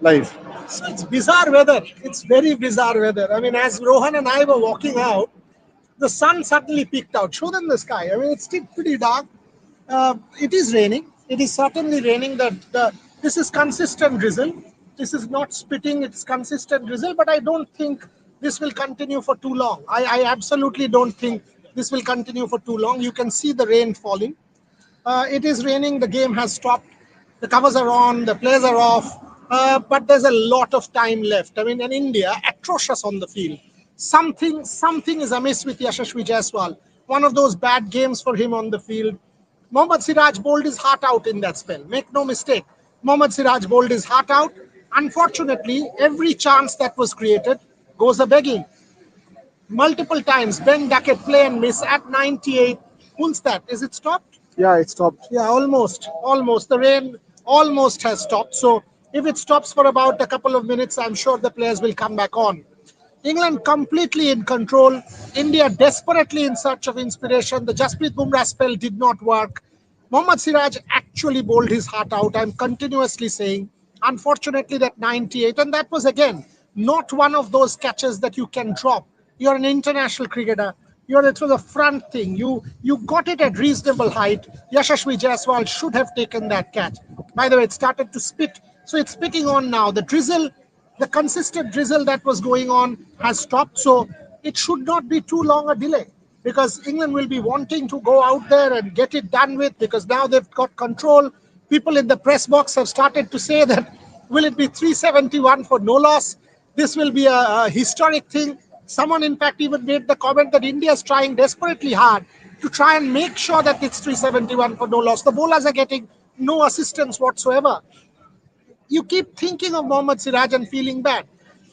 live. So it's bizarre weather. It's very bizarre weather. I mean, as Rohan and I were walking out, the sun suddenly peeked out. Show them the sky. I mean, it's still pretty dark. It is raining. It is certainly raining. This is consistent drizzle. This is not spitting. It's consistent drizzle. But I don't think this will continue for too long. I absolutely don't think this will continue for too long. You can see the rain falling. It is raining. The game has stopped. The covers are on. The players are off. But there's a lot of time left. I mean, in India, atrocious on the field. Something is amiss with Yashasvi Jaiswal. One of those bad games for him on the field. Mohammad Siraj bowled his heart out in that spell. Make no mistake. Mohammad Siraj bowled his heart out. Unfortunately, every chance that was created goes a begging. Multiple times, Ben Duckett play and miss at 98. Who's that? Is it stopped? Yeah, it stopped. Yeah, almost. The rain almost has stopped. So if it stops for about a couple of minutes, I'm sure the players will come back on. England completely in control. India desperately in search of inspiration. The Jasprit Bumrah spell did not work. Mohammad Siraj actually bowled his heart out. I'm continuously saying. Unfortunately, that 98, and that was again not one of those catches that you can drop. You're an international cricketer. It was a front thing. You got it at reasonable height. Yashasvi Jaiswal should have taken that catch. By the way, it started to spit, so it's spitting on now. The consistent drizzle that was going on has stopped. So it should not be too long a delay because England will be wanting to go out there and get it done with because now they've got control. People in the press box have started to say that will it be 371 for no loss? This will be a historic thing. Someone, in fact, even made the comment that India is trying desperately hard to try and make sure that it's 371 for no loss. The bowlers are getting no assistance whatsoever. You keep thinking of Mohammad Siraj and feeling bad.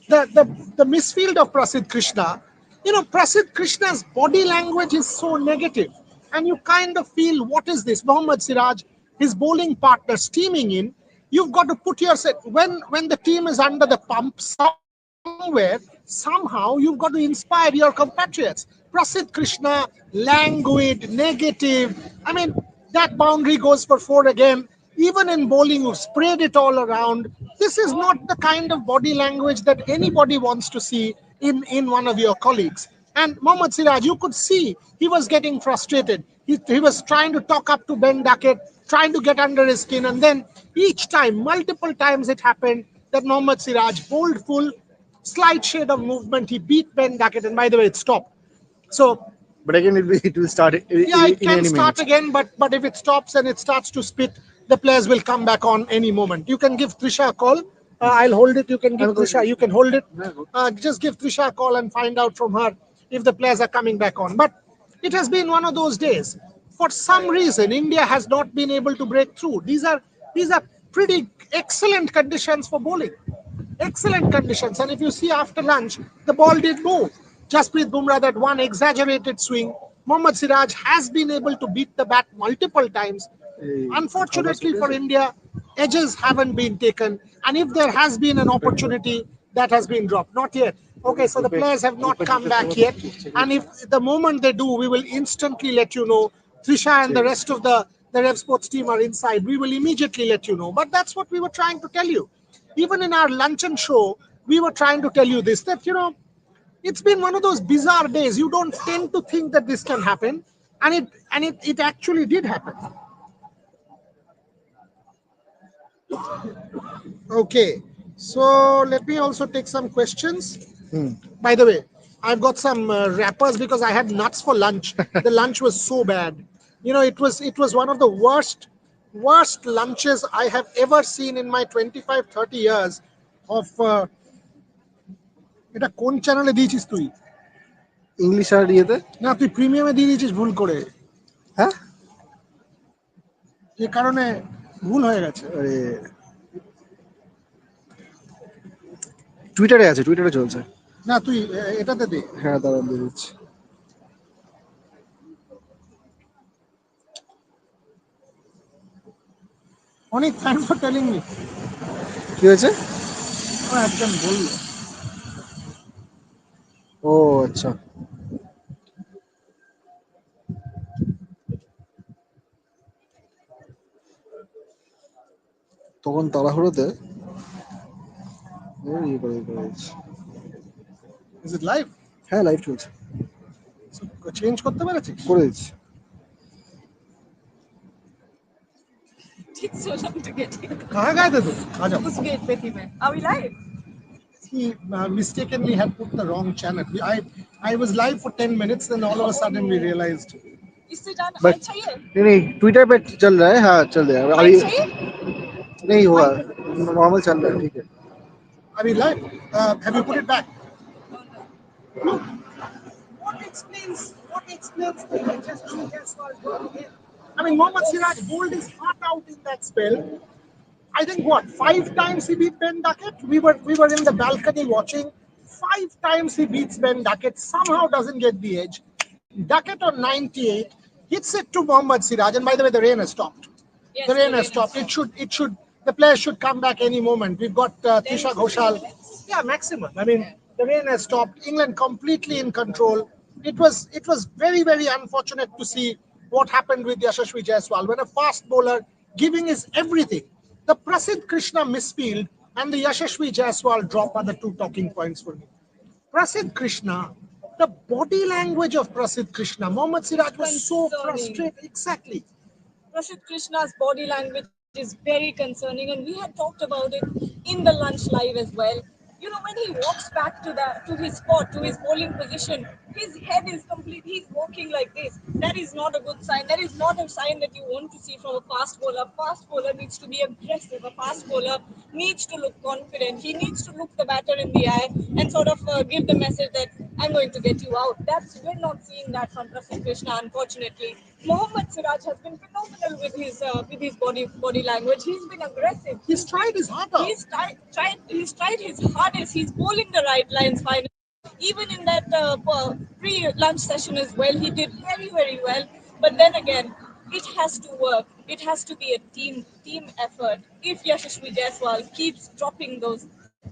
The misfield of Prasidh Krishna, Prasidh Krishna's body language is so negative, and you kind of feel, what is this? Mohammad Siraj, his bowling partner steaming in. You've got to put yourself when the team is under the pump somewhere. Somehow you've got to inspire your compatriots. Prasidh Krishna, languid, negative. I mean, that boundary goes for four again. Even in bowling, you've sprayed it all around. This is not the kind of body language that anybody wants to see in one of your colleagues. And Mohammad Siraj, you could see he was getting frustrated. He was trying to talk up to Ben Duckett, trying to get under his skin. And then each time, multiple times it happened that Mohammad Siraj bowled full, slight shade of movement. He beat Ben Duckett. And by the way, it stopped. So But again, it will start yeah, it in can any start minute. again, but if it stops and it starts to spit, the players will come back on any moment. You can give Trisha a call. I'll hold it. You can give I'm good. Trisha. You can hold it. Yeah, good. Just give Trisha a call and find out from her if the players are coming back on. But it has been one of those days. For some reason, India has not been able to break through. These are pretty excellent conditions for bowling. Excellent conditions. And if you see after lunch, the ball did move. Jasprit Bumrah, that one exaggerated swing. Mohammad Siraj has been able to beat the bat multiple times. Unfortunately for India, edges haven't been taken. And if there has been an opportunity, that has been dropped. Not yet. Okay, so the players have not come back yet. And if the moment they do, we will instantly let you know. Trisha and the rest of the Rev Sports team are inside. We will immediately let you know. But that's what we were trying to tell you. Even in our luncheon show, we were trying to tell you this, that, it's been one of those bizarre days. You don't tend to think that this can happen. And it actually did happen. Okay. So let me also take some questions. By the way, I've got some wrappers because I had nuts for lunch. The lunch was so bad. It was one of the worst lunches I have ever seen in my 25-30 years of এটা কোন চ্যানেলে দিয়েছিস তুই? English আর ইয়েতে না, তুই প্রিমিয়ামে দিয়ে দিয়েছিস ভুল করে। হ্যাঁ যে কারণে ভুল হয়ে গেছে। আরে টুইটারে আছে, টুইটারে চলছে। না, তুই এটাতে দে। হ্যাঁ, দাঁড়ান দিয়ে দিচ্ছি। অনেক থ্যাংকস ফর টেলিং মি। কি হয়েছে? একজন বললো। ও আচ্ছা, তখন তাড়াহুড়োতে করেছি। Is it live? হ্যাঁ লাইভ চলছে। So, change করতে পেরেছিস? করে দিচ্ছি। It's so long to get here. कहाँ गए थे तुम? आ जाओ. उस गेट पे थी मैं. Are we live? He mistakenly had put the wrong channel. I was live for 10 minutes, then all of a sudden we realized. इससे जान बट हाइट चाहिए? नहीं ट्विटर पे चल रहा है, हाँ चल रहा है अभी। हाइट चाहिए? नहीं होगा, नॉर्मल चल रहा है, ठीक है। Are we live? Have you put it back? No, no. What explains the Yashasvi Jaiswal drop again? I mean, Mohammad Siraj bowled his heart out in that spell. I think what 5 times he beat Ben Duckett. We were in the balcony watching. 5 times he beats Ben Duckett. Somehow doesn't get the edge. Duckett on 98 hits it to Mohammad Siraj. And by the way, the rain has stopped. Yes, The rain has stopped. It should. The players should come back any moment. We've got Tisha 10 Ghoshal. minutes? Yeah, maximum. I mean, the rain has stopped. England completely in control. It was very very unfortunate to see what happened with Yashasvi Jaiswal when a fast bowler giving his everything. The Prasidh Krishna misfield and the Yashasvi Jaiswal drop are the two talking points for me. Prasidh Krishna, the body language of Prasidh Krishna, Mohammad Siraj was so Concerning. frustrated. Exactly. Prasidh Krishna's body language is very concerning, and we had talked about it in the lunch live as well. You know, when he walks back to his spot, to his bowling position, his head is complete. He's walking like this. That is not a good sign. That is not a sign that you want to see from a fast bowler. Fast bowler needs to be aggressive. A fast bowler needs to look confident. He needs to look the batter in the eye and sort of give the message that I'm going to get you out. We're not seeing that from Prasidh Krishna, unfortunately. Mohammad Siraj has been phenomenal with his body language. He's been aggressive. He's tried his heart out. He's tried his hardest. He's bowling the right lines finally. Even in that pre-lunch session as well, he did very very well. But then again, it has to work. It has to be a team effort. If Yashasvi Jaiswal keeps dropping those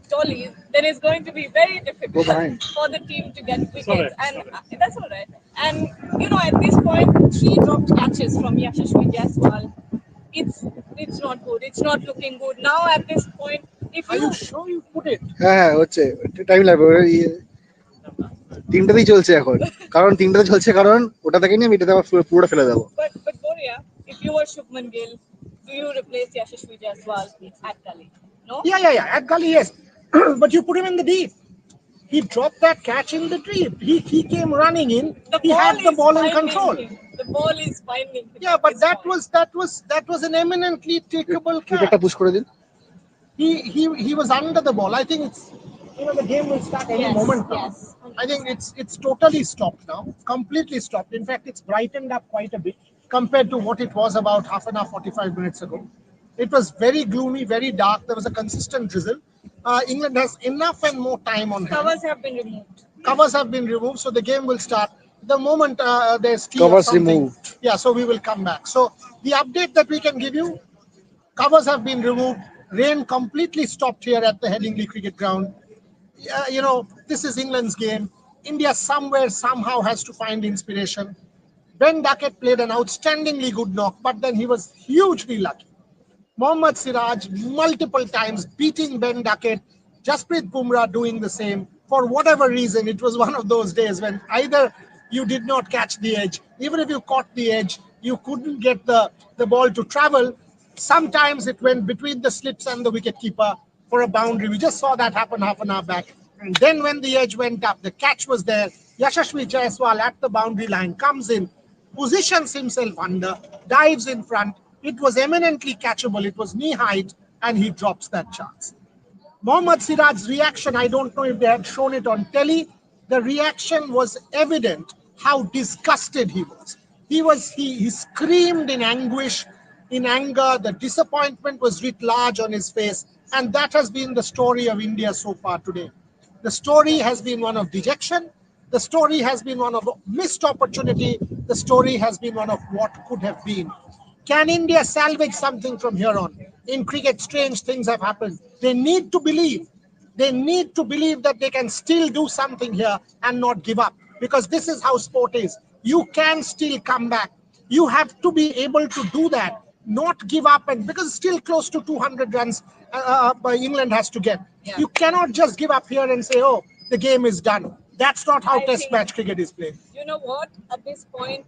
dollies, then it's going to be very difficult Go behind. for the team to get wickets. And that's all right. And you know, at this point, 3 dropped catches from Yashasvi Jaiswal. It's not good. It's not looking good. Now at this point, if Are you you sure you put it? হ্যাঁ হ্যাঁ হচ্ছে, time লাগবে তিনটাতেই চলছে এখন, কারণ তিনটাতে চলছে, কারণ ওটা থেকে নিয়ে আমি এটাতে আবার পুরোটা ফেলে দেবো। but Boria, if you were Shubman Gill, do you replace Yashasvi Jaiswal at Gully? No? Yeah. At Gully, yes. But you put him in the deep. He dropped that catch in the deep. He came running in. He had the ball in control. The ball is finding him. Yeah, at but this that point. was an eminently takeable উইকেটটা catch. Push করে দিন। He was under the ball. I think it's the game will start any moment now. Yes. I think it's totally stopped now, completely stopped. In fact, it's brightened up quite a bit compared to what it was about half an hour, 45 minutes ago. It was very gloomy, very dark. There was a consistent drizzle. England has enough and more time on hand. Covers have been removed. Covers have been removed, so the game will start the moment there's tea or Covers something. removed. Yeah, so we will come back. So the update that we can give you: covers have been removed. Rain completely stopped here at the Headingley Cricket Ground. This is England's game. India somewhere, somehow has to find inspiration. Ben Duckett played an outstandingly good knock, but then he was hugely lucky. Mohammad Siraj multiple times beating Ben Duckett, Jasprit Bumrah doing the same. For whatever reason, it was one of those days when either you did not catch the edge, even if you caught the edge, you couldn't get the ball to travel. Sometimes it went between the slips and the wicketkeeper for a boundary. We just saw that happen half an hour back. And then when the edge went up, the catch was there. Yashasvi Jaiswal at the boundary line comes in, positions himself under, dives in front. It was eminently catchable. It was knee height, and he drops that chance. Mohammad Siraj's reaction, I don't know if they had shown it on telly. The reaction was evident how disgusted he was. He screamed in anguish, in anger. The disappointment was writ large on his face, and that has been the story of India so far today. The story has been one of dejection. The story has been one of missed opportunity. The story has been one of what could have been. Can India salvage something from here on? In cricket, strange things have happened. They need to believe. They need to believe that they can still do something here and not give up. Because this is how sport is. You can still come back. You have to be able to do that. not give up, and because still close to 200 runs England has to get. Yeah. You cannot just give up here and say, oh, the game is done. That's not how I test think- match cricket is played. You know what? At this point,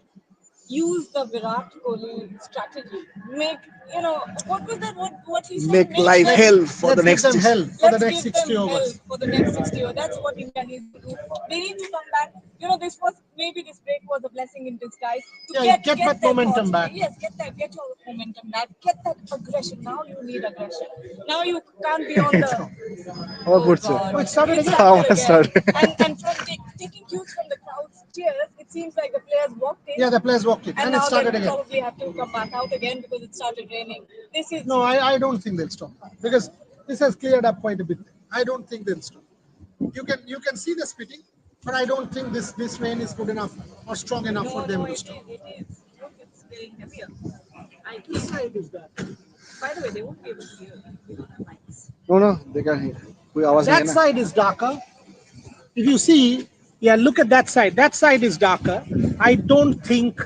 use the Virat Kohli strategy. Make, what was that? What he said? Make life hell for the Let's next give them 60. hell for the Let's next give 60 them hell overs. for the next 60 overs. That's what India needs to do. They need to come back. This was maybe this break was a blessing in disguise to Yeah, get that their momentum thoughts. back. Yes, get your momentum back. Get that aggression. Now you need aggression. Now you can't be on the. Abar Oh putche. God! Oh, it started again? Abar started. And from taking cues from the crowd's cheers, it seems like the players walked in. Yeah, the players walked in, And and it now started they again. probably have to come back out again because it started raining. This is No, I don't think they'll stop because this has cleared up quite a bit. I don't think they'll stop. You can see the spitting, but I don't think this rain is good enough or strong enough for them to stop. It is. Look, it's getting heavier. I This think. side is that. By the way, they won't be able to hear. We don't have mics. No, they can't hear. कोई आवाज नहीं That है ना. side is darker. If you see, yeah, look at that side. That side is darker. I don't think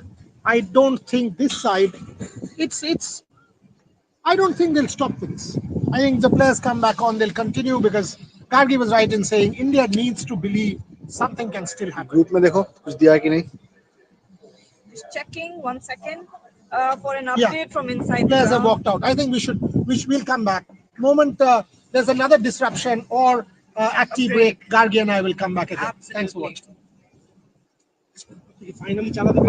this side. It's. I don't think they'll stop this. I think the players come back on. They'll continue because Gargi was right in saying India needs to believe something can still happen. Group में देखो कुछ दिया कि नहीं. Just checking 1 second for an Yeah. update from inside the Players have ground. walked out. I think we'll come back. Moment there's another disruption or active break, Gargi and I will come back again. Thanks for Absolutely. watching. Finally, chala